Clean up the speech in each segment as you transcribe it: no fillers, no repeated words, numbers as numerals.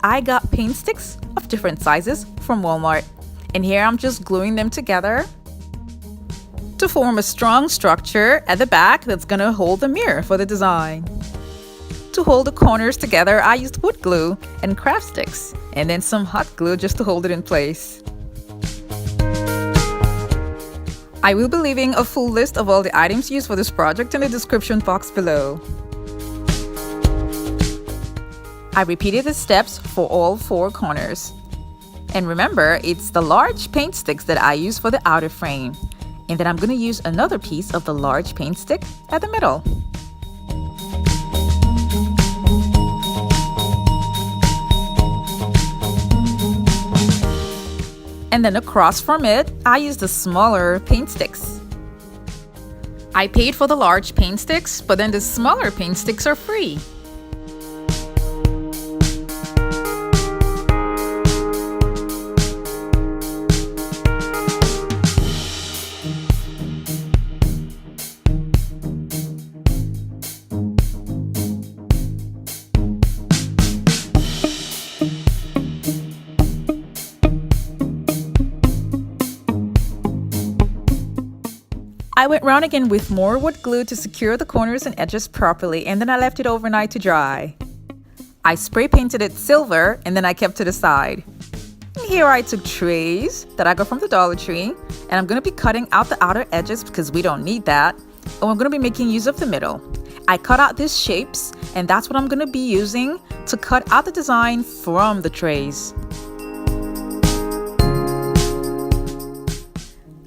I got paint sticks of different sizes from Walmart, and here I'm just gluing them together to form a strong structure at the back that's gonna hold the mirror for the design. To hold the corners together, I used wood glue and craft sticks, and then some hot glue just to hold it in place. I will be leaving a full list of all the items used for this project in the description box below. I repeated the steps for all 4 corners. And remember, it's the large paint sticks that I use for the outer frame. And then I'm going to use another piece of the large paint stick at the middle. And then across from it, I used the smaller paint sticks. I paid for the large paint sticks, but then the smaller paint sticks are free. I went round again with more wood glue to secure the corners and edges properly, and then I left it overnight to dry. I spray painted it silver, and then I kept to the side. And here I took trays that I got from the Dollar Tree, and I'm going to be cutting out the outer edges because we don't need that, and we're going to be making use of the middle. I cut out these shapes, and that's what I'm going to be using to cut out the design from the trays.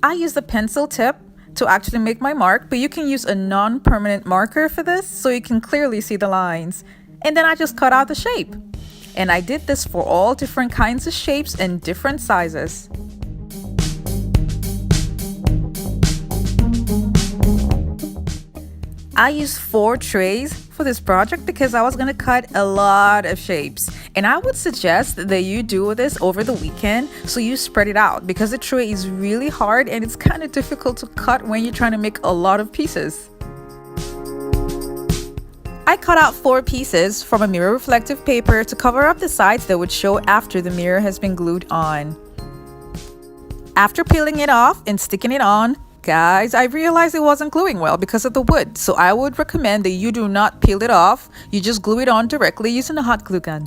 I used the pencil tip to actually make my mark, but you can use a non-permanent marker for this so you can clearly see the lines. And then I just cut out the shape. And I did this for all different kinds of shapes and different sizes. I used 4 trays for this project because I was going to cut a lot of shapes, and I would suggest that you do this over the weekend so you spread it out, because the tray is really hard and it's kind of difficult to cut when you're trying to make a lot of pieces. I cut out 4 pieces from a mirror reflective paper to cover up the sides that would show after the mirror has been glued on. After peeling it off and sticking it on, guys, I realized it wasn't gluing well because of the wood, so I would recommend that you do not peel it off. You just glue it on directly using a hot glue gun.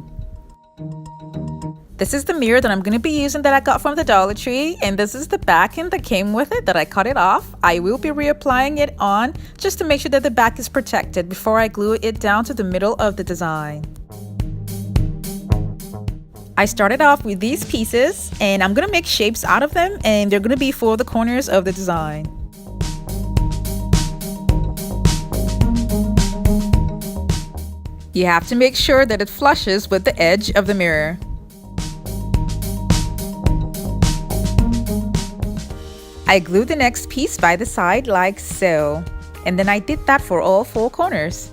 This is the mirror that I'm going to be using that I got from the Dollar Tree, and this is the backing that came with it that I cut it off. I will be reapplying it on just to make sure that the back is protected before I glue it down to the middle of the design. I started off with these pieces, and I'm going to make shapes out of them, and they're going to be for the corners of the design. You have to make sure that it flushes with the edge of the mirror. I glued the next piece by the side like so, and then I did that for all 4 corners.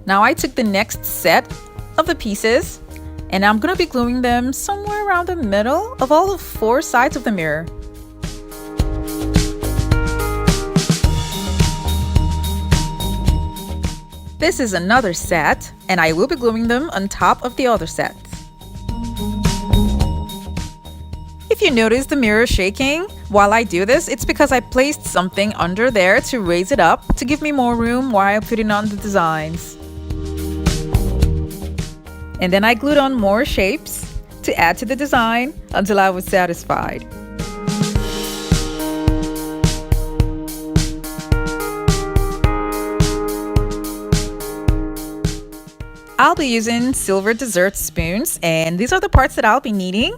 Now I took the next set of the pieces, and I'm going to be gluing them somewhere around the middle of all the 4 sides of the mirror. This is another set, and I will be gluing them on top of the other sets. If you notice the mirror shaking while I do this, it's because I placed something under there to raise it up to give me more room while putting on the designs. And then I glued on more shapes to add to the design until I was satisfied. I'll be using silver dessert spoons, and these are the parts that I'll be needing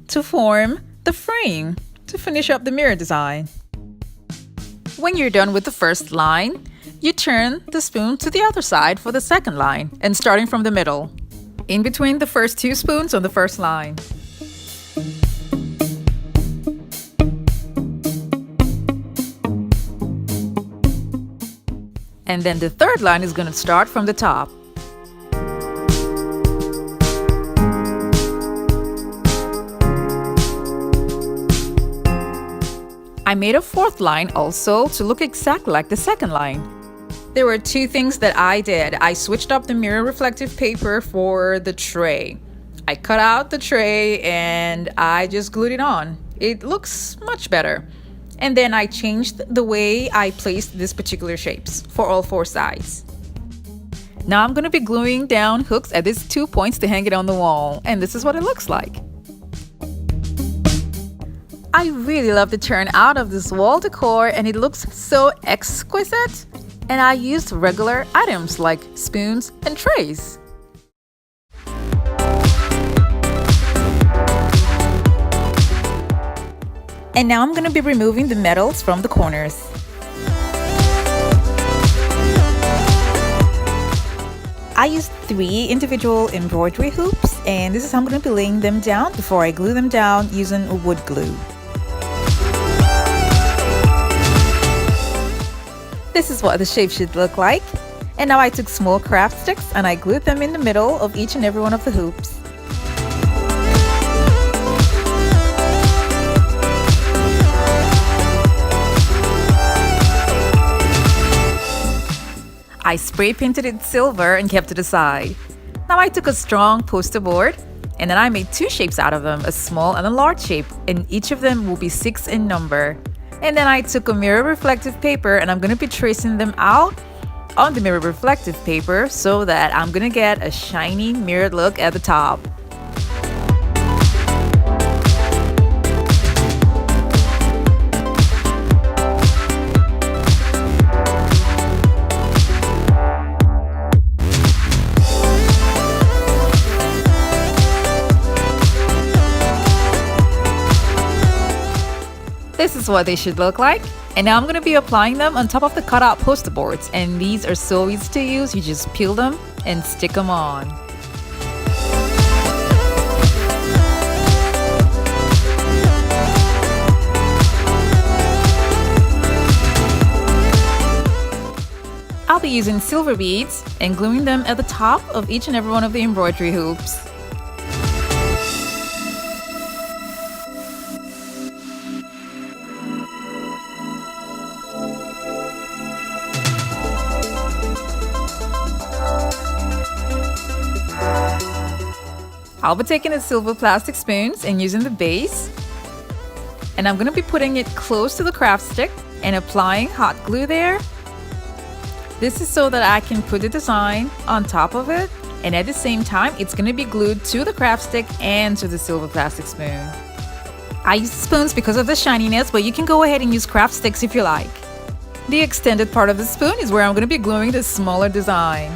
to form the frame to finish up the mirror design. When you're done with the first line, you turn the spoon to the other side for the second line, and starting from the middle, in between the first 2 spoons on the first line. And then the third line is going to start from the top. I made a 4th line also to look exactly like the second line. There were 2 things that I did. I switched up the mirror reflective paper for the tray. I cut out the tray and I just glued it on. It looks much better. And then I changed the way I placed these particular shapes for all 4 sides. Now I'm going to be gluing down hooks at these 2 points to hang it on the wall, and this is what it looks like. I really love the turnout of this wall decor, and it looks so exquisite. And I used regular items like spoons and trays. And now I'm going to be removing the metals from the corners. I used 3 individual embroidery hoops, and this is how I'm going to be laying them down before I glue them down using wood glue. This is what the shape should look like. And now I took small craft sticks and I glued them in the middle of each and every one of the hoops. I spray painted it silver and kept it aside. Now I took a strong poster board and then I made 2 shapes out of them, a small and a large shape, and each of them will be 6 in number. And then I took a mirror reflective paper and I'm going to be tracing them out on the mirror reflective paper so that I'm going to get a shiny mirrored look at the top. This is what they should look like. And now I'm going to be applying them on top of the cutout poster boards. And these are so easy to use. You just peel them and stick them on. I'll be using silver beads and gluing them at the top of each and every one of the embroidery hoops. I'll be taking the silver plastic spoons and using the base. And I'm going to be putting it close to the craft stick and applying hot glue there. This is so that I can put the design on top of it. And at the same time, it's going to be glued to the craft stick and to the silver plastic spoon. I use spoons because of the shininess, but you can go ahead and use craft sticks if you like. The extended part of the spoon is where I'm going to be gluing the smaller design.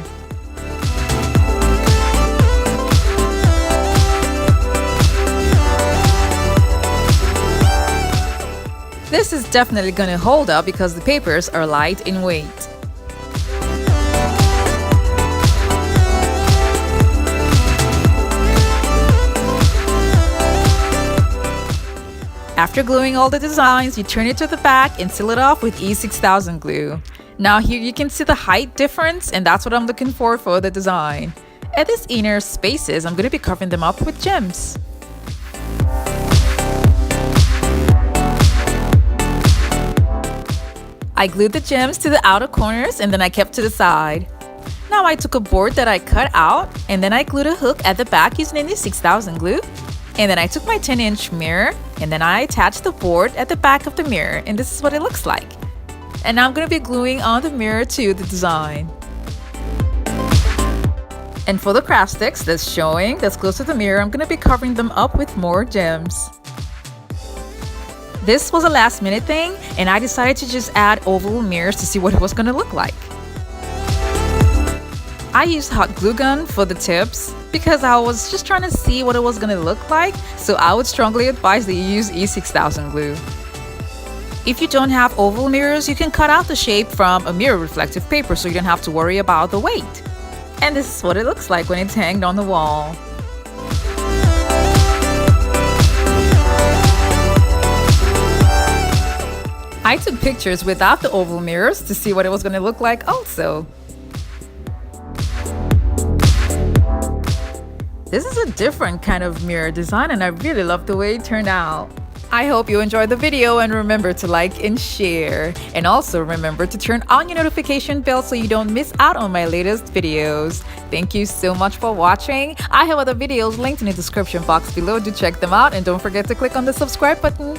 This is definitely going to hold up because the papers are light in weight. After gluing all the designs, you turn it to the back and seal it off with E6000 glue. Now here you can see the height difference, and that's what I'm looking for the design. At these inner spaces, I'm going to be covering them up with gems. I glued the gems to the outer corners and then I kept to the side. Now I took a board that I cut out and then I glued a hook at the back using the 6000 glue. And then I took my 10-inch mirror and then I attached the board at the back of the mirror, and this is what it looks like. And now I'm going to be gluing on the mirror to the design. And for the craft sticks that's close to the mirror, I'm going to be covering them up with more gems. This was a last minute thing, and I decided to just add oval mirrors to see what it was going to look like. I used hot glue gun for the tips because I was just trying to see what it was going to look like, so I would strongly advise that you use E6000 glue. If you don't have oval mirrors, you can cut out the shape from a mirror reflective paper so you don't have to worry about the weight. And this is what it looks like when it's hanged on the wall. I took pictures without the oval mirrors to see what it was going to look like also. This is a different kind of mirror design and I really love the way it turned out. I hope you enjoyed the video and remember to like and share. And also remember to turn on your notification bell so you don't miss out on my latest videos. Thank you so much for watching. I have other videos linked in the description box below. Do check them out and don't forget to click on the subscribe button.